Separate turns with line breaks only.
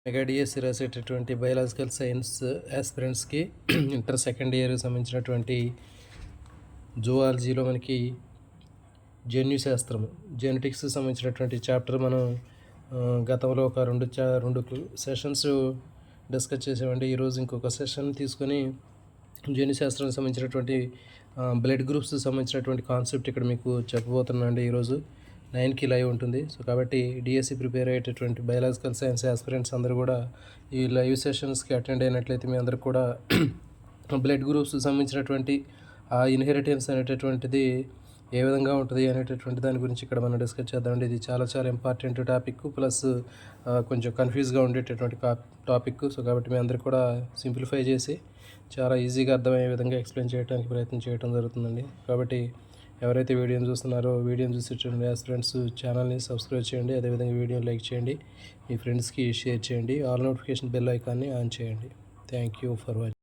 Mega DSC రాసేటటువంటి biological science ఆస్పిరెంట్స్కి inter second ఇయర్కి సంబంధించినటువంటి జువాలజీలో మనకి జన్యు శాస్త్రము జెనెటిక్స్ సంబంధించినటువంటి చాప్టర్ మనం గతంలో ఒక రెండు సెషన్స్ డిస్కస్ చేసామండి. ఈరోజు ఇంకొక సెషన్ తీసుకొని జన్యు శాస్త్రానికి సంబంధించినటువంటి బ్లడ్ గ్రూప్స్ సంబంధించినటువంటి కాన్సెప్ట్ ఇక్కడ మీకు చెప్పబోతున్నాను అండి. ఈరోజు 9కి లైవ్ ఉంటుంది. సో కాబట్టి డిఎస్సి ప్రిపేర్ అయ్యేటటువంటి బయాలజికల్ సైన్స్ ఆస్పిరెంట్స్ అందరూ కూడా ఈ లైవ్ సెషన్స్కి అటెండ్ అయినట్లయితే మీ అందరికి కూడా బ్లడ్ గ్రూప్స్ సంబంధించినటువంటి ఆ ఇన్హెరిటెన్స్ అనేటటువంటిది ఏ విధంగా ఉంటుంది అనేటటువంటి దాని గురించి ఇక్కడ మనం డిస్కస్ చేద్దామండి. ఇది చాలా చాలా ఇంపార్టెంట్ టాపిక్, ప్లస్ కొంచెం కన్ఫ్యూజ్గా ఉండేటటువంటి టాపిక్. సో కాబట్టి మీ అందరికి కూడా సింప్లిఫై చేసి చాలా ఈజీగా అర్థమయ్యే విధంగా ఎక్స్ప్లెయిన్ చేయడానికి ప్రయత్నం చేయడం జరుగుతుందండి. కాబట్టి ఎవరైతే వీడియోని చూస్తున్నారో వీడియోని చూసేటటువంటి ఆస్పిరెంట్స్ ఛానల్ని సబ్స్క్రైబ్ చేయండి. అదేవిధంగా వీడియోని లైక్ చేయండి, మీ ఫ్రెండ్స్కి షేర్ చేయండి, ఆల్ నోటిఫికేషన్ బెల్ ఐకాన్ని ఆన్ చేయండి. Thank you for watching.